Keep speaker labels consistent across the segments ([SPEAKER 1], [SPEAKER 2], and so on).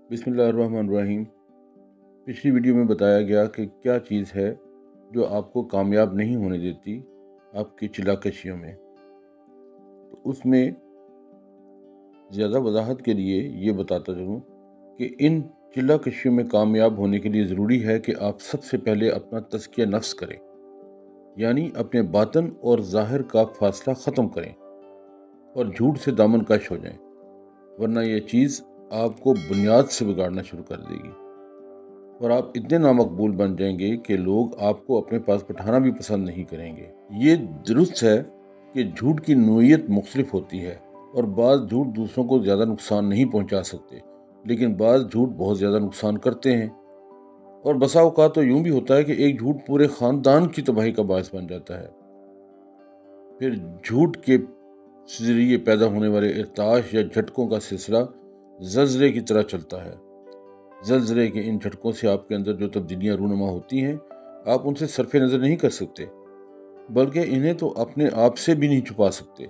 [SPEAKER 1] बिस्मिल्लाहिर्रहमानिर्रहीम। पिछली वीडियो में बताया गया कि क्या चीज़ है जो आपको कामयाब नहीं होने देती आपकी चिल्लाकशियों में। तो उसमें ज़्यादा वजाहत के लिए ये बताता चलूँ कि इन चिल्लाकशियों में कामयाब होने के लिए ज़रूरी है कि आप सबसे पहले अपना तज़किया नफ्स करें, यानी अपने बातन और ज़ाहिर का फासला ख़त्म करें और झूठ से दामन कश हो जाएं, वरना ये चीज़ आपको बुनियाद से बिगाड़ना शुरू कर देगी और आप इतने नामकबूल बन जाएंगे कि लोग आपको अपने पास बिठाना भी पसंद नहीं करेंगे। ये दुरुस्त है कि झूठ की नोयत मुख्तलिफ होती है और बाज़ झूठ दूसरों को ज़्यादा नुकसान नहीं पहुंचा सकते, लेकिन बाज़ झूठ बहुत ज़्यादा नुकसान करते हैं। और बसा औक़ात तो यूं भी होता है कि एक झूठ पूरे ख़ानदान की तबाही का बायस बन जाता है। फिर झूठ के ज़रिए पैदा होने वाले इर्ताश या झटकों का सिलसिला ज़लज़ले की तरह चलता है। ज़लज़ले के इन झटकों से आपके अंदर जो तब्दीलियाँ रूनुमा होती हैं, आप उनसे सरफ़े नज़र नहीं कर सकते, बल्कि इन्हें तो अपने आप से भी नहीं छुपा सकते।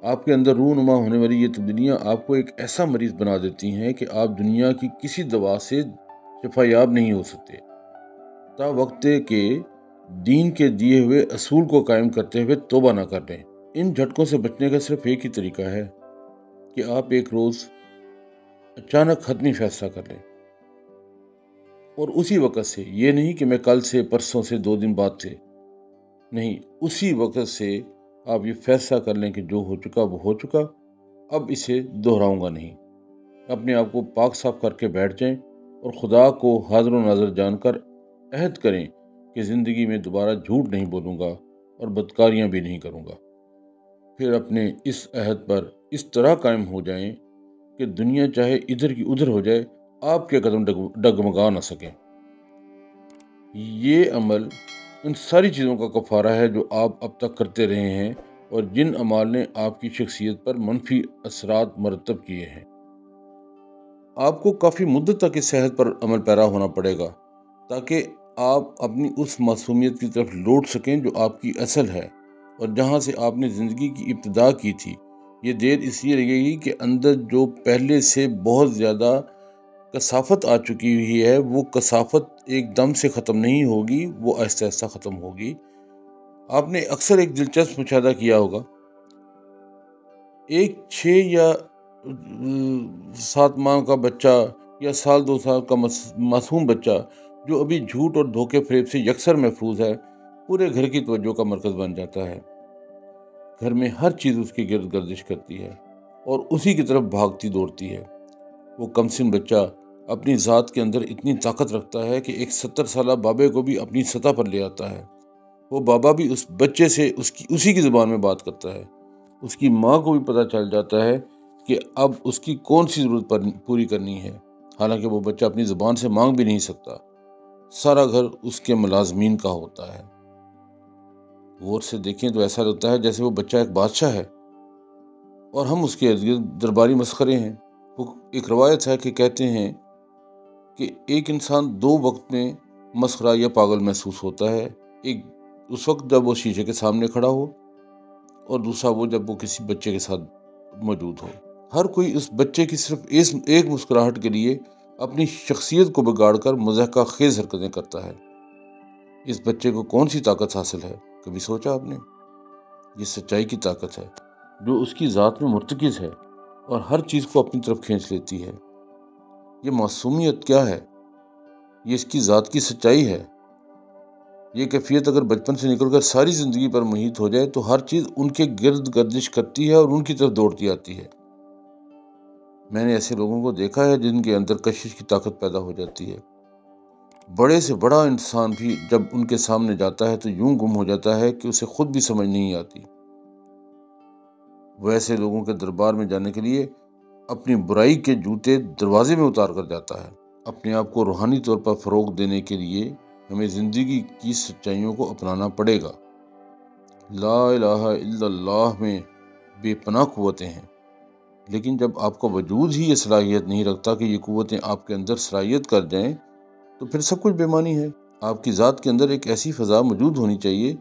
[SPEAKER 1] आपके अंदर रूनुमा होने वाली ये तब्दीलियाँ आपको एक ऐसा मरीज़ बना देती हैं कि आप दुनिया की किसी दवा से शफायाब नहीं हो सकते। ता वक्ते के दीन के दिए हुए असूल को कायम करते हुए तौबा ना कर लें। इन झटकों से बचने का सिर्फ एक ही तरीका है कि आप एक रोज़ अचानक हतमी फैसला कर लें और उसी वक़्त से, ये नहीं कि मैं कल से, परसों से, 2 दिन बाद से, नहीं, उसी वक़्त से आप ये फैसला कर लें कि जो हो चुका वो हो चुका, अब इसे दोहराऊंगा नहीं। अपने आप को पाक साफ करके बैठ जाएं और खुदा को हाज़िर नाज़िर जानकर अहद करें कि ज़िंदगी में दोबारा झूठ नहीं बोलूँगा और बदकारियाँ भी नहीं करूँगा। फिर अपने इस अहद पर इस तरह कायम हो जाएं कि दुनिया चाहे इधर की उधर हो जाए, आपके कदम डगमगा ना सकें। ये अमल उन सारी चीज़ों का कफ़ारा है जो आप अब तक करते रहे हैं और जिन अमाल ने आपकी शख्सियत पर मनफी असरात मरतब किए हैं। आपको काफ़ी मुद्दत तक इस सेहत पर अमल पैरा होना पड़ेगा ताकि आप अपनी उस मासूमियत की तरफ लौट सकें जो आपकी असल है और जहाँ से आपने ज़िंदगी की इब्तिदा की थी। ये देर इसलिए लगेगी कि अंदर जो पहले से बहुत ज़्यादा कसाफत आ चुकी हुई है, वो कसाफत एकदम से ख़त्म नहीं होगी, वो आहिस्ता आहिस्ता ख़त्म होगी। आपने अक्सर एक दिलचस्प मुशाहदा किया होगा, एक 6 या 7 माह का बच्चा या साल 2 साल का मासूम बच्चा जो अभी झूठ और धोखे फरेब से यकसर महफूज है, पूरे घर की तवज्जो का मरकज़ बन जाता है। घर में हर चीज़ उसके गिर्द गर्दिश करती है और उसी की तरफ भागती दौड़ती है। वो कमसिन बच्चा अपनी ज़ात के अंदर इतनी ताकत रखता है कि एक 70 साला बाबे को भी अपनी सतह पर ले आता है। वो बाबा भी उस बच्चे से उसी की ज़ुबान में बात करता है। उसकी माँ को भी पता चल जाता है कि अब उसकी कौन सी ज़रूरत पूरी करनी है, हालांकि वो बच्चा अपनी ज़ुबान से मांग भी नहीं सकता। सारा घर उसके मुलाजमीन का होता है। गौर से देखें तो ऐसा लगता है जैसे वो बच्चा एक बादशाह है और हम उसके इर्द-गिर्द दरबारी मस्खरे हैं। वो एक रवायत है कि कहते हैं कि एक इंसान 2 वक्त में मस्खरा या पागल महसूस होता है। एक उस वक्त जब वो शीशे के सामने खड़ा हो और दूसरा वो जब वो किसी बच्चे के साथ मौजूद हो। हर कोई उस बच्चे की सिर्फ एक मुस्कुराहट के लिए अपनी शख्सियत को बिगाड़कर मज़ाक़ खेज़ हरकतें करता है। इस बच्चे को कौन सी ताकत हासिल है, कभी सोचा आपने? ये सच्चाई की ताकत है जो उसकी ज़ात में मुर्तकिज़ है और हर चीज़ को अपनी तरफ खींच लेती है। ये मासूमियत क्या है? ये इसकी ज़ात की सच्चाई है। ये कैफियत अगर बचपन से निकलकर सारी ज़िंदगी पर मुहित हो जाए तो हर चीज़ उनके गिर्द गर्दिश करती है और उनकी तरफ दौड़ती आती है। मैंने ऐसे लोगों को देखा है जिनके अंदर कशिश की ताकत पैदा हो जाती है। बड़े से बड़ा इंसान भी जब उनके सामने जाता है तो यूं गुम हो जाता है कि उसे खुद भी समझ नहीं आती। वैसे लोगों के दरबार में जाने के लिए अपनी बुराई के जूते दरवाजे में उतार कर जाता है। अपने आप को रूहानी तौर पर फ़रोग देने के लिए हमें ज़िंदगी की सच्चाइयों को अपनाना पड़ेगा। ला इलाहा इल्लल्लाह में बेपनाह क़ुव्वतें हैं, लेकिन जब आपका वजूद ही ये सलाहियत नहीं रखता कि ये क़ुव्वतें आपके अंदर सरायत कर जाएं, तो फिर सब कुछ बेमानी है। आपकी ज़ात के अंदर एक ऐसी फ़ज़ा मौजूद होनी चाहिए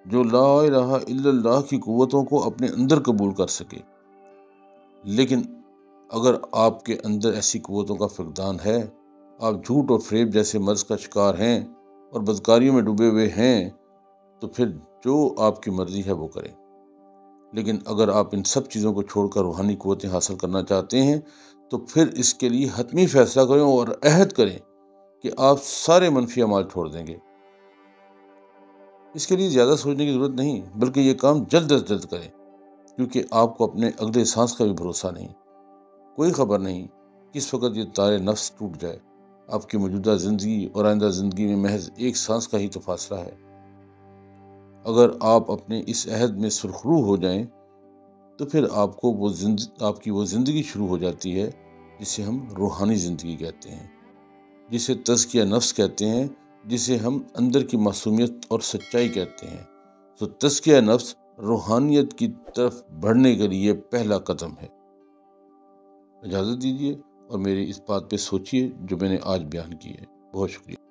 [SPEAKER 1] जो ला इलाहा इल्लल्लाह की क़ुव्वतों को अपने अंदर कबूल कर सके। लेकिन اگر آپ کے اندر ایسی قوتوں کا فقدان ہے، آپ جھوٹ اور فریب جیسے مرض کا شکار ہیں اور بدکاریوں میں ڈوبے ہوئے ہیں، تو پھر جو آپ کی مرضی ہے وہ کریں۔ لیکن اگر آپ ان سب چیزوں کو چھوڑ کر روحانی قوتیں حاصل کرنا چاہتے ہیں تو پھر اس کے لیے حتمی فیصلہ کریں اور عہد کریں کہ آپ سارے منفی اعمال چھوڑ دیں گے۔ اس کے لیے زیادہ سوچنے کی ضرورت نہیں، بلکہ یہ کام جلد از جلد کریں، کیونکہ آپ کو اپنے اگلے سانس کا بھی بھروسہ نہیں۔ کوئی خبر نہیں کس وقت یہ تارے نفس ٹوٹ جائے۔ آپ کی موجودہ زندگی اور آئندہ زندگی میں محض ایک سانس کا ہی تو فاصلہ ہے۔ اگر آپ اپنے اس عہد میں سرخرو ہو جائیں تو پھر آپ کی وہ زندگی شروع ہو جاتی ہے جسے ہم روحانی زندگی کہتے ہیں، جسے تزکیہ نفس کہتے ہیں، جسے ہم اندر کی معصومیت اور سچائی کہتے ہیں۔ تو تزکیہ نفس روحانیت کی طرف بڑھنے کے لیے پہلا قدم ہے۔ اجازت دیجیے اور میری اس بات پہ سوچیے جو میں نے آج بیان کی ہے۔ بہت شکریہ۔